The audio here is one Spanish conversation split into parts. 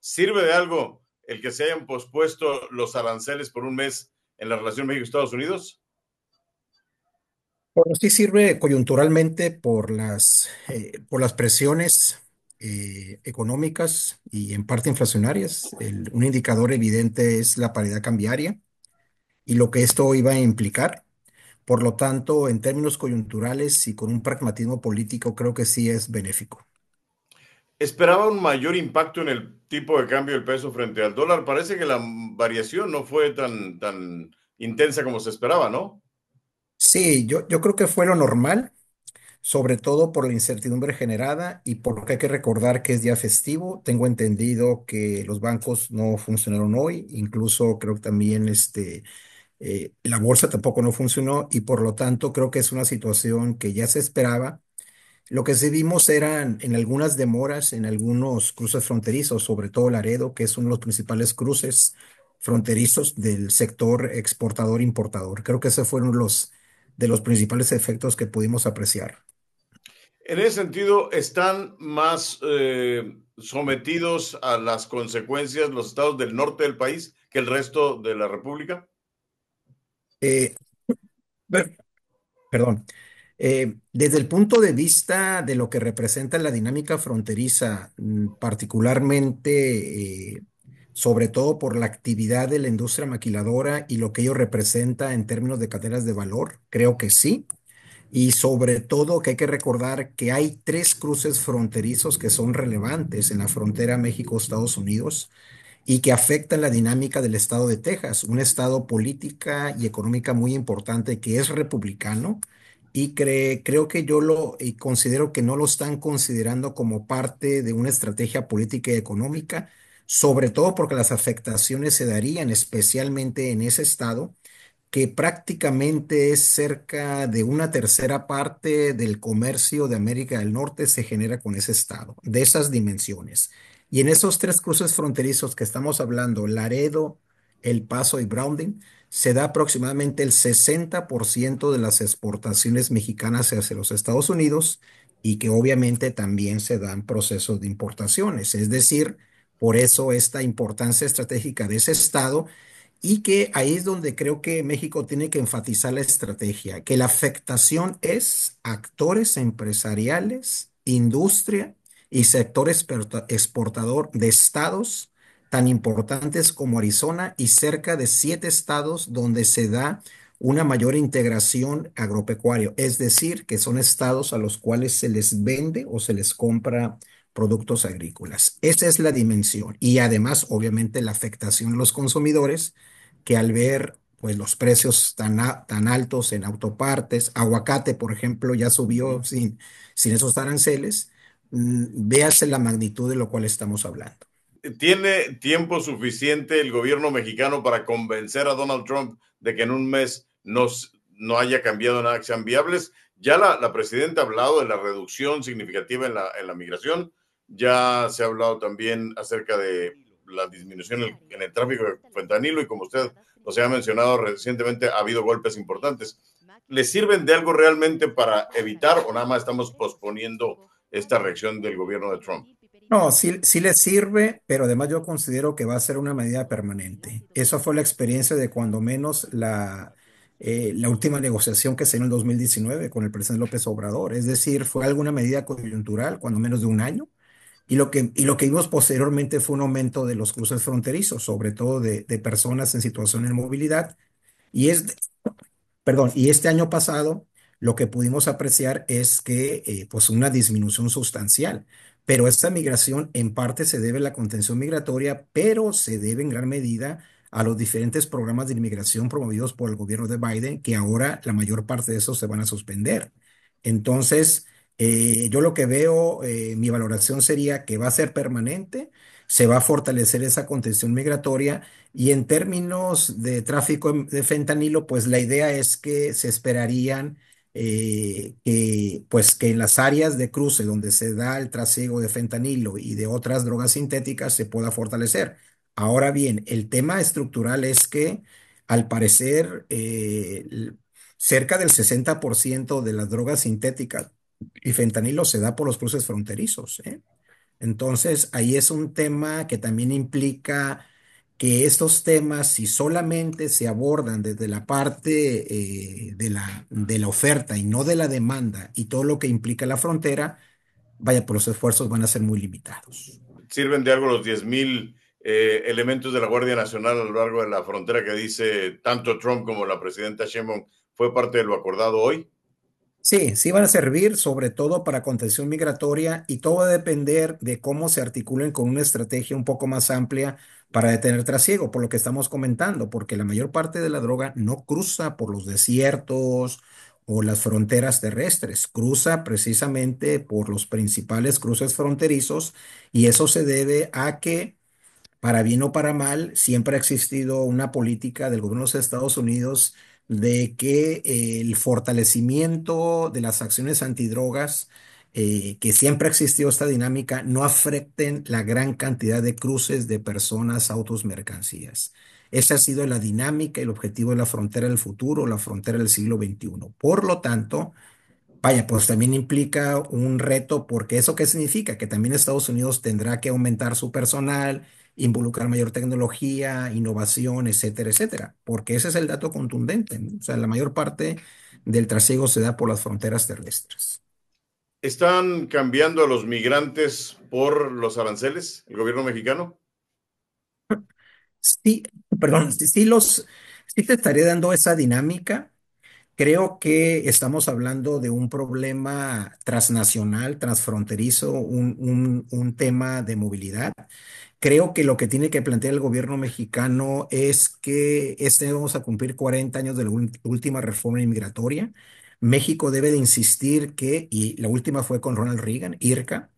¿Sirve de algo el que se hayan pospuesto los aranceles por un mes en la relación México-Estados Unidos? Bueno, sí sirve coyunturalmente por las presiones económicas y en parte inflacionarias. Un indicador evidente es la paridad cambiaria y lo que esto iba a implicar. Por lo tanto, en términos coyunturales y con un pragmatismo político, creo que sí es benéfico. Esperaba un mayor impacto en el tipo de cambio del peso frente al dólar. Parece que la variación no fue tan intensa como se esperaba, ¿no? Sí, yo creo que fue lo normal, sobre todo por la incertidumbre generada y porque hay que recordar que es día festivo. Tengo entendido que los bancos no funcionaron hoy, incluso creo que también la bolsa tampoco no funcionó y por lo tanto creo que es una situación que ya se esperaba. Lo que sí vimos eran en algunas demoras, en algunos cruces fronterizos, sobre todo Laredo, que es uno de los principales cruces fronterizos del sector exportador-importador. Creo que esos fueron de los principales efectos que pudimos apreciar. En ese sentido, ¿están más sometidos a las consecuencias los estados del norte del país que el resto de la República? Eh, per- Perdón. Desde el punto de vista de lo que representa la dinámica fronteriza, particularmente, sobre todo por la actividad de la industria maquiladora y lo que ello representa en términos de cadenas de valor, creo que sí. Y sobre todo que hay que recordar que hay tres cruces fronterizos que son relevantes en la frontera México-Estados Unidos y que afectan la dinámica del estado de Texas, un estado política y económica muy importante que es republicano y creo que yo considero que no lo están considerando como parte de una estrategia política y económica, sobre todo porque las afectaciones se darían especialmente en ese estado que prácticamente es cerca de una tercera parte del comercio de América del Norte se genera con ese estado, de esas dimensiones. Y en esos tres cruces fronterizos que estamos hablando, Laredo, El Paso y Browning, se da aproximadamente el 60% de las exportaciones mexicanas hacia los Estados Unidos y que obviamente también se dan procesos de importaciones. Es decir, por eso esta importancia estratégica de ese estado y que ahí es donde creo que México tiene que enfatizar la estrategia, que la afectación es actores empresariales, industria y sector exportador de estados tan importantes como Arizona y cerca de 7 estados donde se da una mayor integración agropecuaria, es decir, que son estados a los cuales se les vende o se les compra productos agrícolas. Esa es la dimensión y además, obviamente, la afectación a los consumidores que al ver pues los precios tan altos en autopartes, aguacate, por ejemplo, ya subió sin esos aranceles, véase la magnitud de lo cual estamos hablando. ¿Tiene tiempo suficiente el gobierno mexicano para convencer a Donald Trump de que en un mes no haya cambiado nada, que sean viables? Ya la presidenta ha hablado de la reducción significativa en la migración, ya se ha hablado también acerca de la disminución en el tráfico de fentanilo y como usted nos ha mencionado recientemente, ha habido golpes importantes. ¿Le sirven de algo realmente para evitar o nada más estamos posponiendo esta reacción del gobierno de Trump? No, sí, sí le sirve, pero además yo considero que va a ser una medida permanente. Esa fue la experiencia de cuando menos la última negociación que se dio en el 2019 con el presidente López Obrador. Es decir, fue alguna medida coyuntural, cuando menos de un año. Y lo que vimos posteriormente fue un aumento de los cruces fronterizos, sobre todo de personas en situación de movilidad. Y y este año pasado lo que pudimos apreciar es que pues una disminución sustancial, pero esta migración en parte se debe a la contención migratoria, pero se debe en gran medida a los diferentes programas de inmigración promovidos por el gobierno de Biden, que ahora la mayor parte de esos se van a suspender. Entonces, yo lo que veo, mi valoración sería que va a ser permanente, se va a fortalecer esa contención migratoria y en términos de tráfico de fentanilo, pues la idea es que se esperarían que en las áreas de cruce donde se da el trasiego de fentanilo y de otras drogas sintéticas se pueda fortalecer. Ahora bien, el tema estructural es que al parecer cerca del 60% de las drogas sintéticas y fentanilo se da por los cruces fronterizos, ¿eh? Entonces, ahí es un tema que también implica que estos temas, si solamente se abordan desde la parte de la oferta y no de la demanda y todo lo que implica la frontera, vaya, pues los esfuerzos van a ser muy limitados. ¿Sirven de algo los 10,000 elementos de la Guardia Nacional a lo largo de la frontera que dice tanto Trump como la presidenta Sheinbaum fue parte de lo acordado hoy? Sí, sí van a servir sobre todo para contención migratoria y todo va a depender de cómo se articulen con una estrategia un poco más amplia para detener trasiego, por lo que estamos comentando, porque la mayor parte de la droga no cruza por los desiertos o las fronteras terrestres, cruza precisamente por los principales cruces fronterizos y eso se debe a que para bien o para mal, siempre ha existido una política del gobierno de los Estados Unidos de que el fortalecimiento de las acciones antidrogas, que siempre ha existido esta dinámica, no afecten la gran cantidad de cruces de personas, autos, mercancías. Esa ha sido la dinámica y el objetivo de la frontera del futuro, la frontera del siglo XXI. Por lo tanto, vaya, pues también implica un reto, porque ¿eso qué significa? Que también Estados Unidos tendrá que aumentar su personal, involucrar mayor tecnología, innovación, etcétera, etcétera, porque ese es el dato contundente, ¿no? O sea, la mayor parte del trasiego se da por las fronteras terrestres. ¿Están cambiando a los migrantes por los aranceles, el gobierno mexicano? Sí, perdón, sí te estaría dando esa dinámica. Creo que estamos hablando de un problema transnacional, transfronterizo, un tema de movilidad. Creo que lo que tiene que plantear el gobierno mexicano es que vamos a cumplir 40 años de la última reforma inmigratoria. México debe de insistir que, y la última fue con Ronald Reagan, IRCA,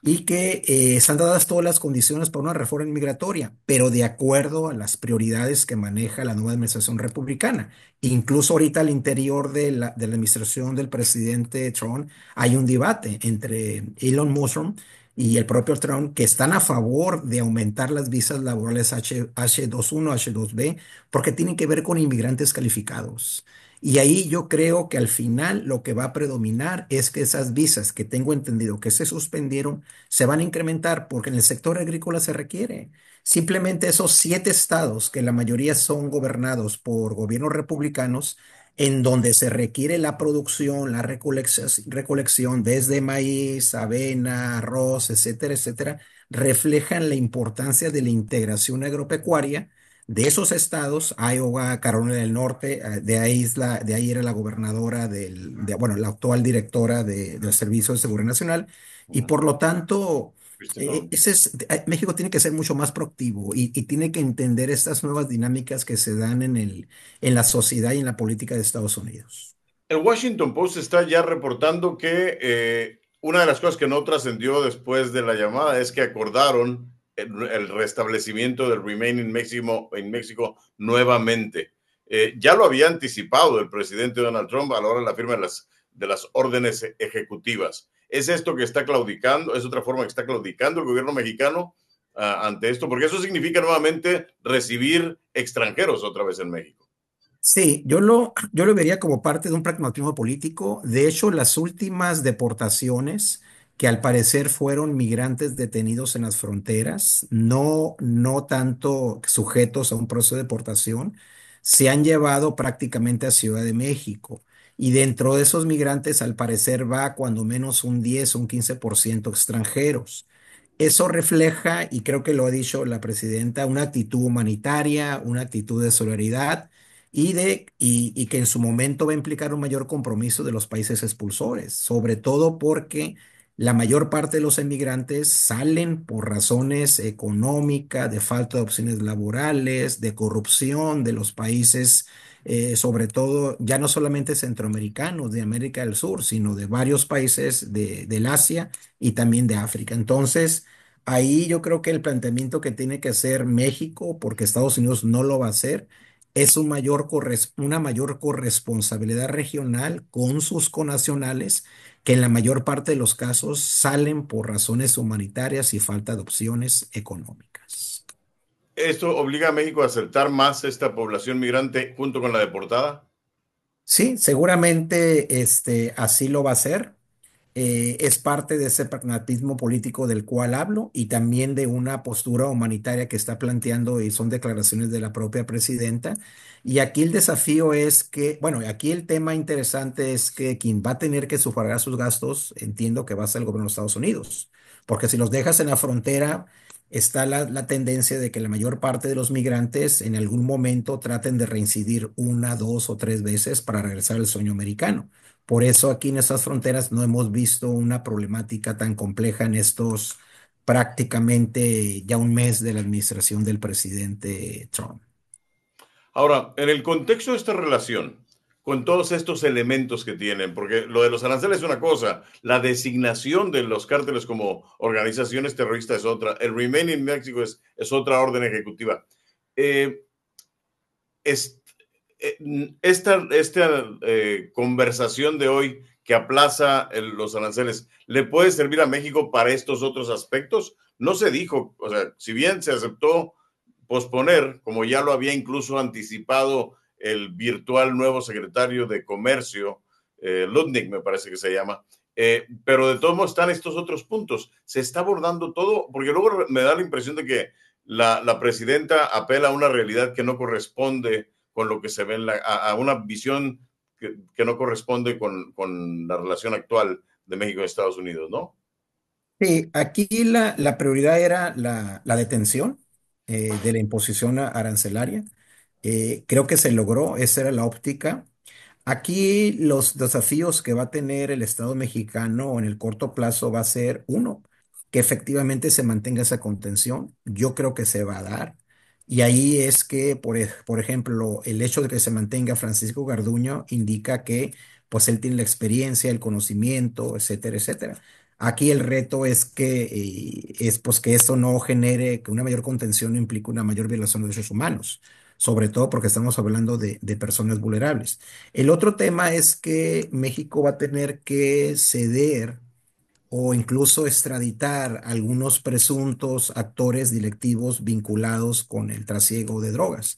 y que están dadas todas las condiciones para una reforma inmigratoria, pero de acuerdo a las prioridades que maneja la nueva administración republicana. Incluso ahorita al interior de la administración del presidente Trump hay un debate entre Elon Musk y el propio Trump que están a favor de aumentar las visas laborales H21, H2B, porque tienen que ver con inmigrantes calificados. Y ahí yo creo que al final lo que va a predominar es que esas visas que tengo entendido que se suspendieron se van a incrementar porque en el sector agrícola se requiere. Simplemente esos 7 estados, que la mayoría son gobernados por gobiernos republicanos, en donde se requiere la producción, la recolección desde maíz, avena, arroz, etcétera, etcétera, reflejan la importancia de la integración agropecuaria de esos estados. Iowa, Carolina del Norte, de ahí era la gobernadora bueno, la actual directora del Servicio de Seguridad Nacional, y por lo tanto, ¿Viste, no? México tiene que ser mucho más proactivo y tiene que entender estas nuevas dinámicas que se dan en la sociedad y en la política de Estados Unidos. El Washington Post está ya reportando que una de las cosas que no trascendió después de la llamada es que acordaron el restablecimiento del Remain en México nuevamente. Ya lo había anticipado el presidente Donald Trump a la hora de la firma de las órdenes ejecutivas. ¿Es esto que está claudicando? ¿Es otra forma que está claudicando el gobierno mexicano ante esto? Porque eso significa nuevamente recibir extranjeros otra vez en México. Sí, yo lo vería como parte de un pragmatismo político. De hecho, las últimas deportaciones, que al parecer fueron migrantes detenidos en las fronteras, no tanto sujetos a un proceso de deportación, se han llevado prácticamente a Ciudad de México. Y dentro de esos migrantes, al parecer, va cuando menos un 10 o un 15% extranjeros. Eso refleja, y creo que lo ha dicho la presidenta, una actitud humanitaria, una actitud de solidaridad y que en su momento va a implicar un mayor compromiso de los países expulsores, sobre todo porque la mayor parte de los emigrantes salen por razones económicas, de falta de opciones laborales, de corrupción de los países, sobre todo ya no solamente centroamericanos, de América del Sur, sino de varios países del Asia y también de África. Entonces, ahí yo creo que el planteamiento que tiene que hacer México, porque Estados Unidos no lo va a hacer, es una mayor corresponsabilidad regional con sus conacionales, que en la mayor parte de los casos salen por razones humanitarias y falta de opciones económicas. ¿Esto obliga a México a aceptar más esta población migrante junto con la deportada? Sí, seguramente así lo va a hacer. es parte de ese pragmatismo político del cual hablo y también de una postura humanitaria que está planteando y son declaraciones de la propia presidenta. Y aquí el desafío es que, bueno, aquí el tema interesante es que quien va a tener que sufragar sus gastos, entiendo que va a ser el gobierno de los Estados Unidos, porque si los dejas en la frontera, está la tendencia de que la mayor parte de los migrantes en algún momento traten de reincidir una, dos o tres veces para regresar al sueño americano. Por eso aquí en estas fronteras no hemos visto una problemática tan compleja en estos prácticamente ya un mes de la administración del presidente Trump. Ahora, en el contexto de esta relación, con todos estos elementos que tienen, porque lo de los aranceles es una cosa, la designación de los cárteles como organizaciones terroristas es otra, el Remain in Mexico es otra orden ejecutiva. Eh, es, esta conversación de hoy que aplaza los aranceles, ¿le puede servir a México para estos otros aspectos? No se dijo, o sea, si bien se aceptó posponer, como ya lo había incluso anticipado el virtual nuevo secretario de Comercio, Lutnick me parece que se llama, pero de todos modos están estos otros puntos. Se está abordando todo, porque luego me da la impresión de que la presidenta apela a una realidad que no corresponde con lo que se ve a una visión que no corresponde con la relación actual de México y Estados Unidos, ¿no? Sí, aquí la prioridad era la detención de la imposición arancelaria. Creo que se logró, esa era la óptica. Aquí los desafíos que va a tener el Estado mexicano en el corto plazo va a ser uno, que efectivamente se mantenga esa contención. Yo creo que se va a dar. Y ahí es que, por ejemplo, el hecho de que se mantenga Francisco Garduño indica que pues él tiene la experiencia, el conocimiento, etcétera, etcétera. Aquí el reto es que es pues que eso no genere que una mayor contención no implique una mayor violación de derechos humanos, sobre todo porque estamos hablando de personas vulnerables. El otro tema es que México va a tener que ceder o incluso extraditar algunos presuntos actores directivos vinculados con el trasiego de drogas.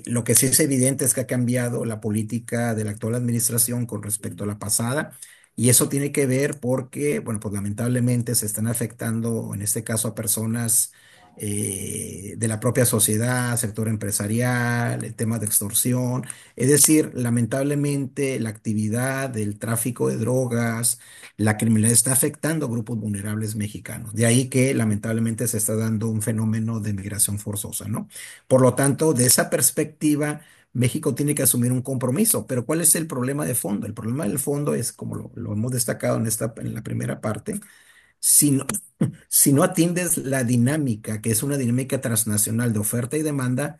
Lo que sí es evidente es que ha cambiado la política de la actual administración con respecto a la pasada. Y eso tiene que ver porque, bueno, pues lamentablemente se están afectando, en este caso, a personas de la propia sociedad, sector empresarial, el tema de extorsión. Es decir, lamentablemente la actividad del tráfico de drogas, la criminalidad está afectando a grupos vulnerables mexicanos. De ahí que lamentablemente se está dando un fenómeno de migración forzosa, ¿no? Por lo tanto, de esa perspectiva, México tiene que asumir un compromiso. Pero ¿cuál es el problema de fondo? El problema del fondo es, como lo hemos destacado en la primera parte, si no, si no atiendes la dinámica, que es una dinámica transnacional de oferta y demanda,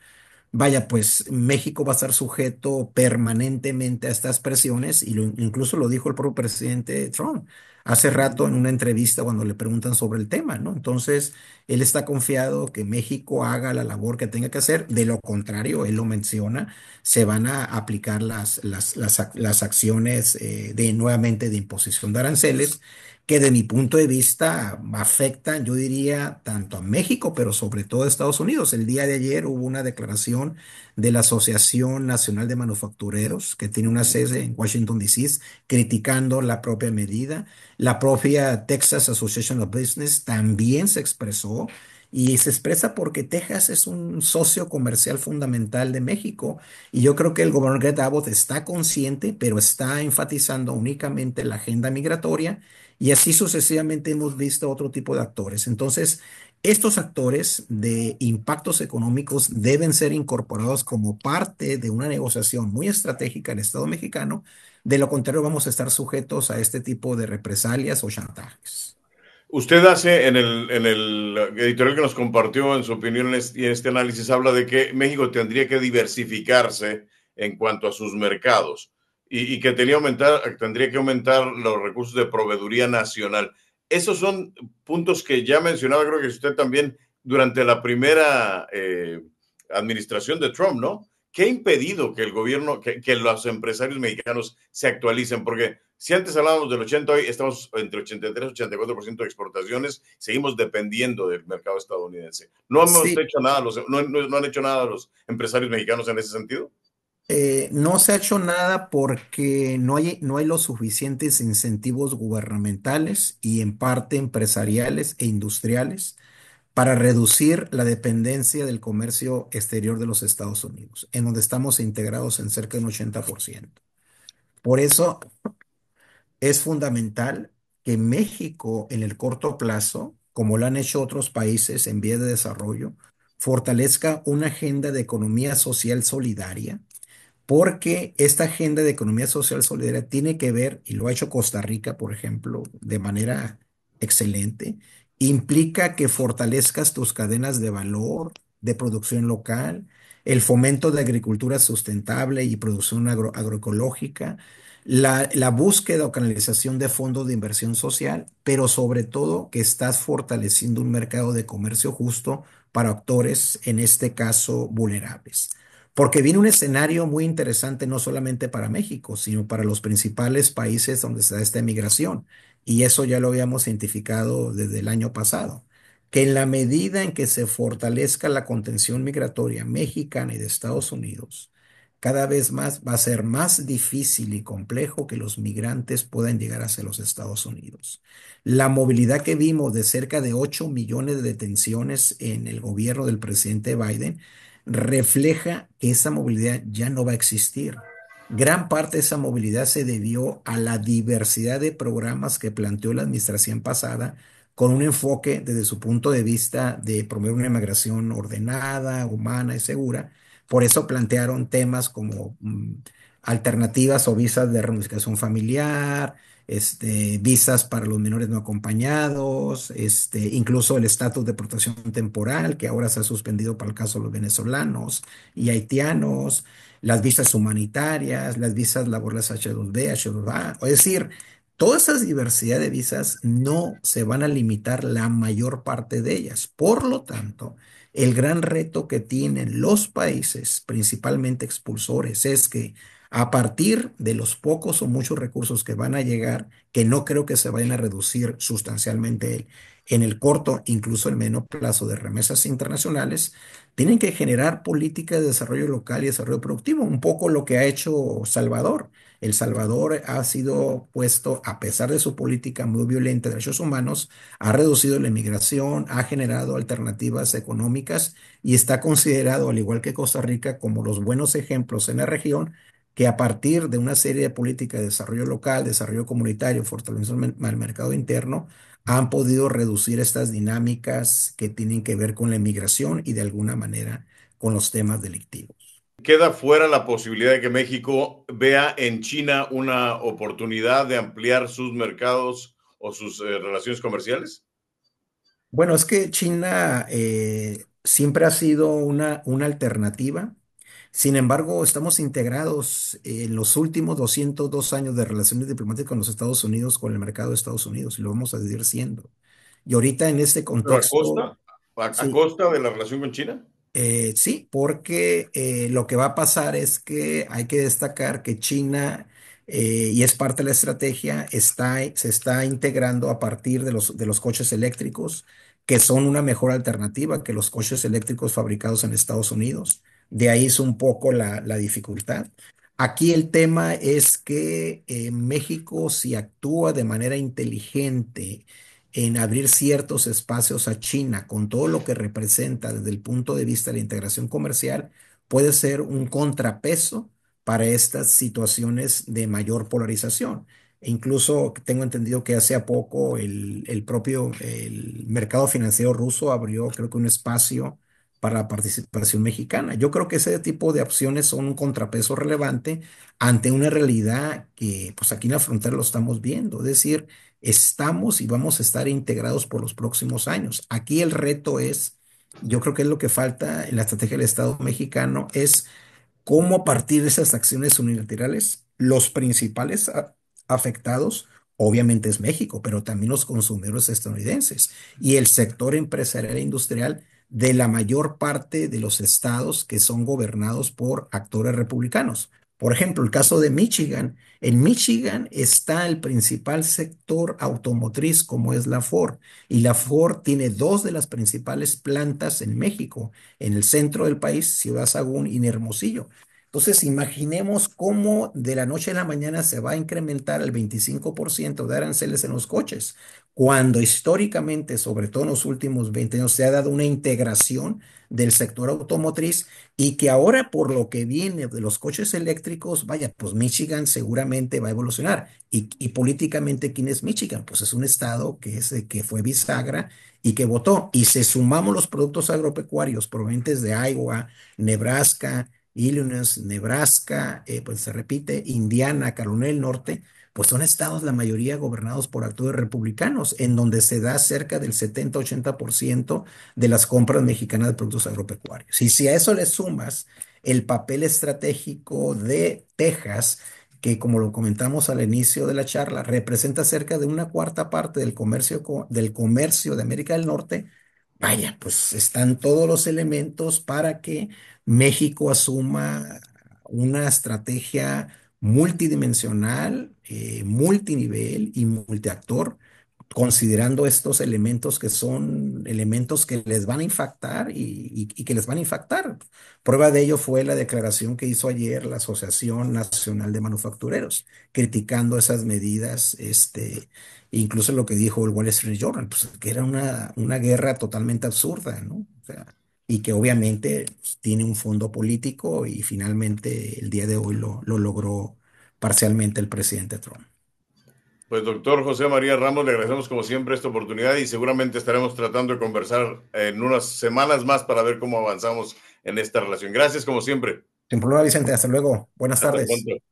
vaya, pues México va a estar sujeto permanentemente a estas presiones y incluso lo dijo el propio presidente Trump hace rato en una entrevista cuando le preguntan sobre el tema, ¿no? Entonces, él está confiado que México haga la labor que tenga que hacer. De lo contrario, él lo menciona, se van a aplicar las acciones nuevamente de imposición de aranceles que de mi punto de vista afectan, yo diría, tanto a México, pero sobre todo a Estados Unidos. El día de ayer hubo una declaración de la Asociación Nacional de Manufactureros, que tiene una sede en Washington, D.C., criticando la propia medida. La propia Texas Association of Business también se expresó. Y se expresa porque Texas es un socio comercial fundamental de México. Y yo creo que el gobernador Greg Abbott está consciente, pero está enfatizando únicamente la agenda migratoria y así sucesivamente hemos visto otro tipo de actores. Entonces, estos actores de impactos económicos deben ser incorporados como parte de una negociación muy estratégica en el Estado mexicano. De lo contrario, vamos a estar sujetos a este tipo de represalias o chantajes. Usted hace en el editorial que nos compartió, en su opinión y en este análisis, habla de que México tendría que diversificarse en cuanto a sus mercados y que tendría que aumentar los recursos de proveeduría nacional. Esos son puntos que ya mencionaba, creo que usted también, durante la primera administración de Trump, ¿no? ¿Qué ha impedido que el gobierno, que los empresarios mexicanos se actualicen? Porque si antes hablábamos del 80, hoy estamos entre 83 y 84% de exportaciones, seguimos dependiendo del mercado estadounidense. ¿No hemos Sí, hecho nada, no han hecho nada los empresarios mexicanos en ese sentido? No se ha hecho nada porque no hay los suficientes incentivos gubernamentales y en parte empresariales e industriales para reducir la dependencia del comercio exterior de los Estados Unidos, en donde estamos integrados en cerca de un 80%. Por eso es fundamental que México en el corto plazo, como lo han hecho otros países en vías de desarrollo, fortalezca una agenda de economía social solidaria porque esta agenda de economía social solidaria tiene que ver, y lo ha hecho Costa Rica, por ejemplo, de manera excelente, implica que fortalezcas tus cadenas de valor, de producción local, el fomento de agricultura sustentable y producción agroecológica, la búsqueda o canalización de fondos de inversión social, pero sobre todo que estás fortaleciendo un mercado de comercio justo para actores, en este caso, vulnerables. Porque viene un escenario muy interesante no solamente para México, sino para los principales países donde se da esta migración. Y eso ya lo habíamos identificado desde el año pasado, que en la medida en que se fortalezca la contención migratoria mexicana y de Estados Unidos, cada vez más va a ser más difícil y complejo que los migrantes puedan llegar hacia los Estados Unidos. La movilidad que vimos de cerca de 8 millones de detenciones en el gobierno del presidente Biden refleja que esa movilidad ya no va a existir. Gran parte de esa movilidad se debió a la diversidad de programas que planteó la administración pasada, con un enfoque desde su punto de vista de promover una inmigración ordenada, humana y segura. Por eso plantearon temas como alternativas o visas de reunificación familiar, visas para los menores no acompañados, incluso el estatus de protección temporal, que ahora se ha suspendido para el caso de los venezolanos y haitianos, las visas humanitarias, las visas laborales H2B, H2A. Es decir, toda esa diversidad de visas no se van a limitar la mayor parte de ellas. Por lo tanto, el gran reto que tienen los países, principalmente expulsores, es que a partir de los pocos o muchos recursos que van a llegar, que no creo que se vayan a reducir sustancialmente en el corto, incluso el medio plazo de remesas internacionales, tienen que generar políticas de desarrollo local y desarrollo productivo, un poco lo que ha hecho Salvador. El Salvador ha sido puesto, a pesar de su política muy violenta de derechos humanos, ha reducido la inmigración, ha generado alternativas económicas y está considerado, al igual que Costa Rica, como los buenos ejemplos en la región que a partir de una serie de políticas de desarrollo local, desarrollo comunitario, fortalecimiento del mercado interno, han podido reducir estas dinámicas que tienen que ver con la inmigración y de alguna manera con los temas delictivos. ¿Queda fuera la posibilidad de que México vea en China una oportunidad de ampliar sus mercados o sus relaciones comerciales? Bueno, es que China siempre ha sido una alternativa. Sin embargo, estamos integrados en los últimos 202 años de relaciones diplomáticas con los Estados Unidos, con el mercado de Estados Unidos, y lo vamos a seguir siendo. Y ahorita en este ¿Pero contexto, a sí, costa de la relación con China? sí, porque lo que va a pasar es que hay que destacar que China, y es parte de la estrategia, se está integrando a partir de los coches eléctricos, que son una mejor alternativa que los coches eléctricos fabricados en Estados Unidos. De ahí es un poco la dificultad. Aquí el tema es que México, si actúa de manera inteligente, en abrir ciertos espacios a China con todo lo que representa desde el punto de vista de la integración comercial, puede ser un contrapeso para estas situaciones de mayor polarización. E incluso tengo entendido que hace poco el mercado financiero ruso abrió, creo que un espacio para la participación mexicana. Yo creo que ese tipo de opciones son un contrapeso relevante ante una realidad que pues aquí en la frontera lo estamos viendo. Es decir, estamos y vamos a estar integrados por los próximos años. Aquí el reto es, yo creo que es lo que falta en la estrategia del Estado mexicano, es cómo a partir de esas acciones unilaterales, los principales afectados, obviamente es México, pero también los consumidores estadounidenses y el sector empresarial e industrial de la mayor parte de los estados que son gobernados por actores republicanos. Por ejemplo, el caso de Michigan. En Michigan está el principal sector automotriz como es la Ford. Y la Ford tiene dos de las principales plantas en México, en el centro del país, Ciudad Sagún y en Hermosillo. Entonces, imaginemos cómo de la noche a la mañana se va a incrementar el 25% de aranceles en los coches, cuando históricamente, sobre todo en los últimos 20 años, se ha dado una integración del sector automotriz y que ahora por lo que viene de los coches eléctricos, vaya, pues Michigan seguramente va a evolucionar. Y políticamente, ¿quién es Michigan? Pues es un estado que fue bisagra y que votó. Y si sumamos los productos agropecuarios provenientes de Iowa, Nebraska, Illinois, Nebraska, pues se repite, Indiana, Carolina del Norte, pues son estados la mayoría gobernados por actores republicanos, en donde se da cerca del 70-80% de las compras mexicanas de productos agropecuarios. Y si a eso le sumas el papel estratégico de Texas, que como lo comentamos al inicio de la charla, representa cerca de una cuarta parte del comercio de América del Norte, vaya, pues están todos los elementos para que México asuma una estrategia multidimensional, multinivel y multiactor, considerando estos elementos que son elementos que les van a impactar y que les van a impactar. Prueba de ello fue la declaración que hizo ayer la Asociación Nacional de Manufactureros, criticando esas medidas, incluso lo que dijo el Wall Street Journal, pues, que era una guerra totalmente absurda, ¿no? O sea, y que obviamente pues, tiene un fondo político y finalmente el día de hoy lo logró parcialmente el presidente Trump. Pues doctor José María Ramos, le agradecemos como siempre esta oportunidad y seguramente estaremos tratando de conversar en unas semanas más para ver cómo avanzamos en esta relación. Gracias como siempre. Sin problema, Vicente, hasta luego. Buenas Hasta tardes. pronto.